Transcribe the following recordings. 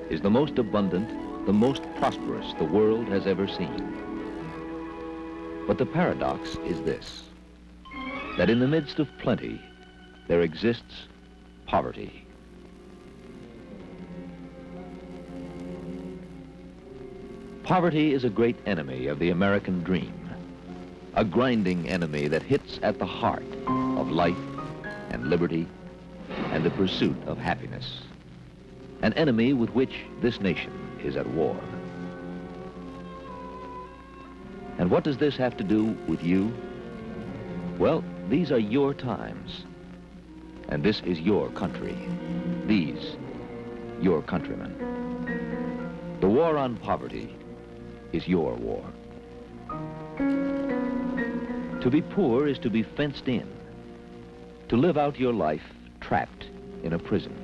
is the most abundant, the most prosperous the world has ever seen. But the paradox is this, that in the midst of plenty, there exists poverty. Poverty is a great enemy of the American dream, a grinding enemy that hits at the heart of life and liberty and the pursuit of happiness, an enemy with which this nation is at war. And what does this have to do with you? Well, these are your times, and this is your country. These, your countrymen. The war on poverty is your war. To be poor is to be fenced in, to live out your life trapped in a prison.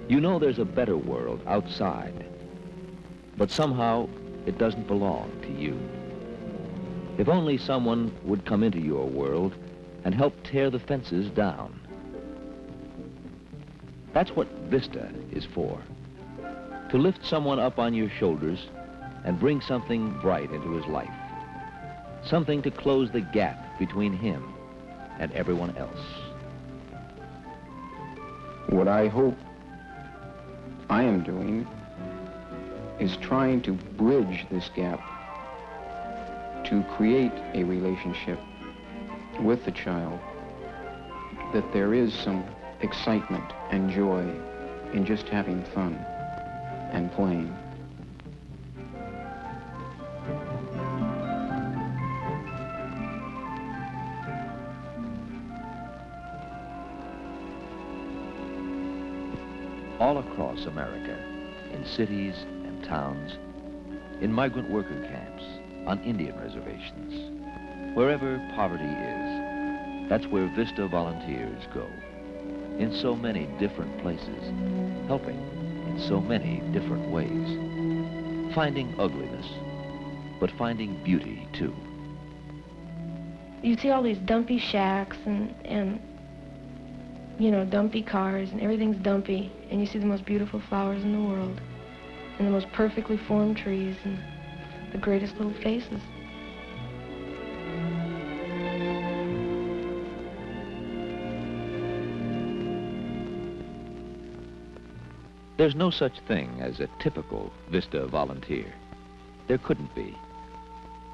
You know there's a better world outside, but somehow it doesn't belong to you. If only someone would come into your world and help tear the fences down. That's what Vista is for, to lift someone up on your shoulders and bring something bright into his life, something to close the gap between him and everyone else. What I hope I am doing is trying to bridge this gap, to create a relationship with the child, that there is some excitement and joy in just having fun and playing. All across America, in cities and towns, in migrant worker camps, on Indian reservations, wherever poverty is, that's where Vista volunteers go, in so many different places, helping in so many different ways, finding ugliness, but finding beauty too. You see all these dumpy shacks and you know, dumpy cars, and everything's dumpy, and you see the most beautiful flowers in the world, and the most perfectly formed trees, and the greatest little faces. There's no such thing as a typical Vista volunteer. There couldn't be.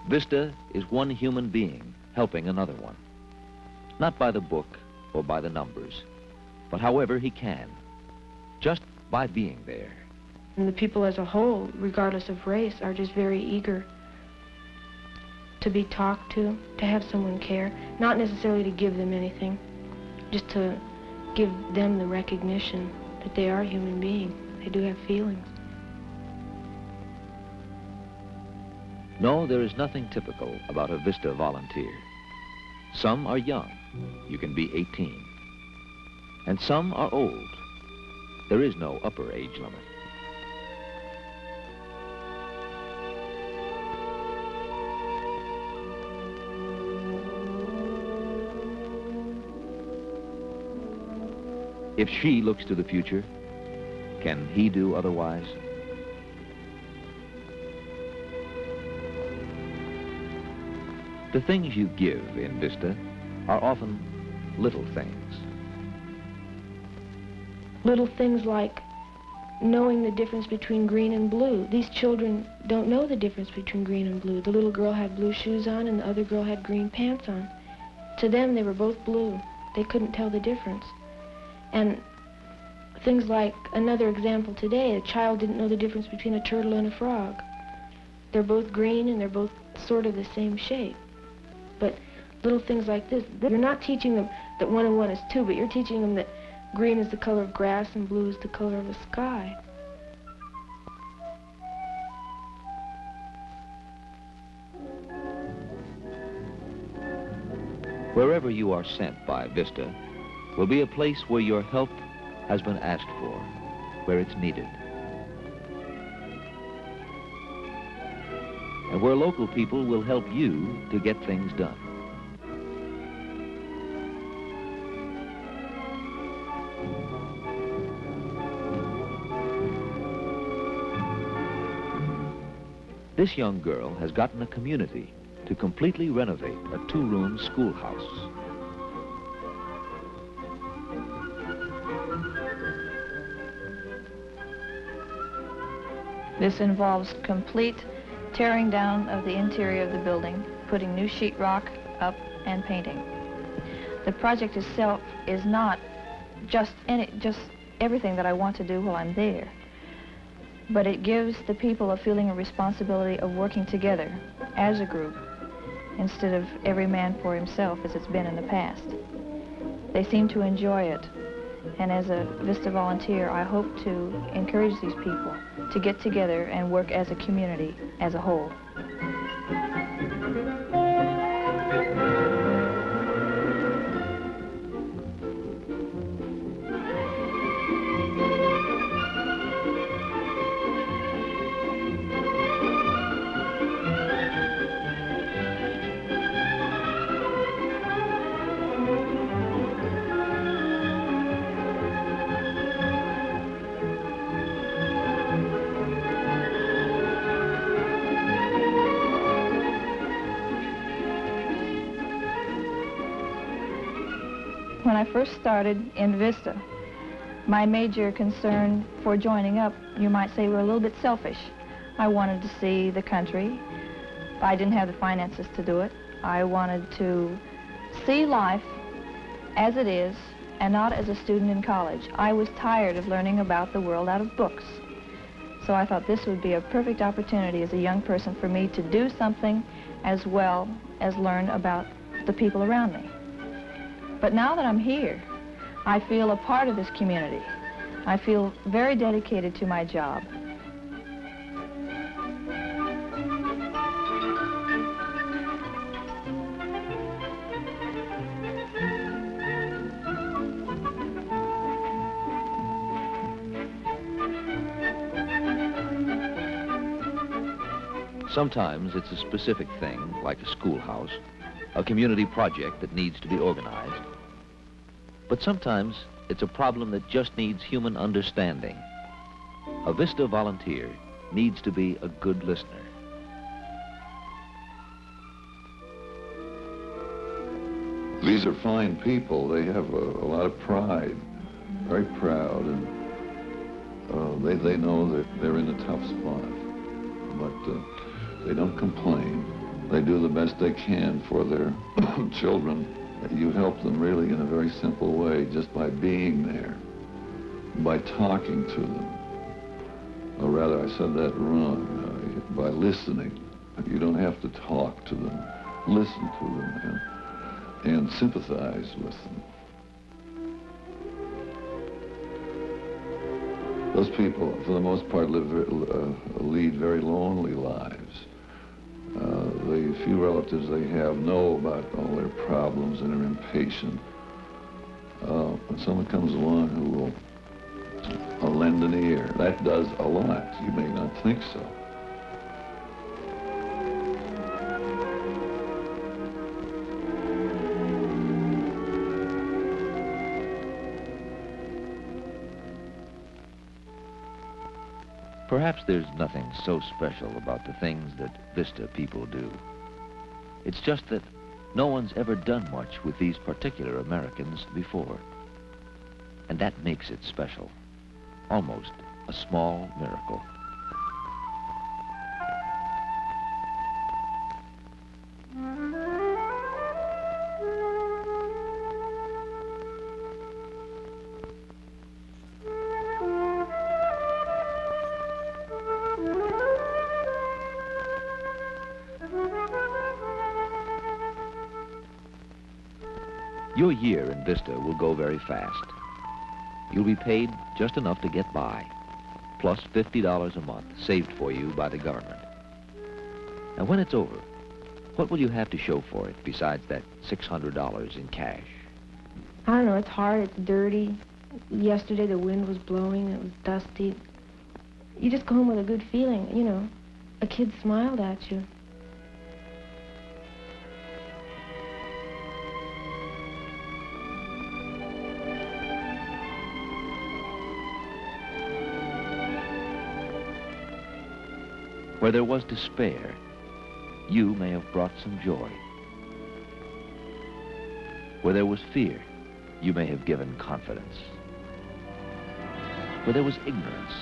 Vista is one human being helping another one, not by the book or by the numbers, but however he can, just by being there. And the people as a whole, regardless of race, are just very eager to be talked to have someone care, not necessarily to give them anything, just to give them the recognition that they are human beings. They do have feelings. No, there is nothing typical about a Vista volunteer. Some are young. You can be 18. And some are old. There is no upper age limit. If she looks to the future, can he do otherwise? The things you give in Vista are often little things. Little things like knowing the difference between green and blue. These children don't know the difference between green and blue. The little girl had blue shoes on and the other girl had green pants on. To them, they were both blue. They couldn't tell the difference. And things like, another example today, a child didn't know the difference between a turtle and a frog. They're both green and they're both sort of the same shape. But little things like this, you're not teaching them that 1 and 1 is 2, but you're teaching them that green is the color of grass and blue is the color of the sky. Wherever you are sent by Vista will be a place where your help has been asked for, where it's needed. And where local people will help you to get things done. This young girl has gotten a community to completely renovate a 2-room schoolhouse. This involves complete tearing down of the interior of the building, putting new sheetrock up, and painting. The project itself is not just everything that I want to do while I'm there, but it gives the people a feeling of responsibility of working together as a group instead of every man for himself as it's been in the past. They seem to enjoy it, and as a Vista volunteer, I hope to encourage these people to get together and work as a community as a whole. When I first started in Vista, my major concern for joining up, you might say, were a little bit selfish. I wanted to see the country. I didn't have the finances to do it. I wanted to see life as it is and not as a student in college. I was tired of learning about the world out of books. So I thought this would be a perfect opportunity as a young person for me to do something as well as learn about the people around me. But now that I'm here, I feel a part of this community. I feel very dedicated to my job. Sometimes it's a specific thing, like a schoolhouse, a community project that needs to be organized. But sometimes it's a problem that just needs human understanding. A Vista volunteer needs to be a good listener. These are fine people. They have a lot of pride, very proud, and they know that they're in a tough spot. But they don't complain. They do the best they can for their children. You help them really in a very simple way, just by being there, by talking to them. Or rather, I said that wrong, by listening. You don't have to talk to them. Listen to them and sympathize with them. Those people, for the most part, lead very lonely lives. The few relatives they have know about all their problems and are impatient. When someone comes along who will lend an ear, that does a lot. You may not think so. Perhaps there's nothing so special about the things that Vista people do. It's just that no one's ever done much with these particular Americans before. And that makes it special. Almost a small miracle. Your year in Vista will go very fast. You'll be paid just enough to get by, plus $50 a month saved for you by the government. And when it's over, what will you have to show for it besides that $600 in cash? I don't know, it's hard, it's dirty. Yesterday the wind was blowing, it was dusty. You just go home with a good feeling, you know. A kid smiled at you. Where there was despair, you may have brought some joy. Where there was fear, you may have given confidence. Where there was ignorance,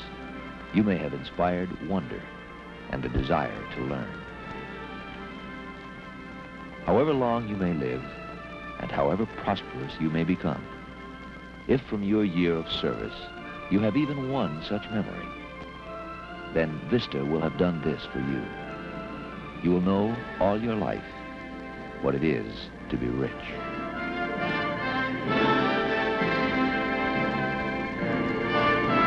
you may have inspired wonder and a desire to learn. However long you may live, and however prosperous you may become, if from your year of service you have even one such memory, then Vista will have done this for you. You will know all your life what it is to be rich.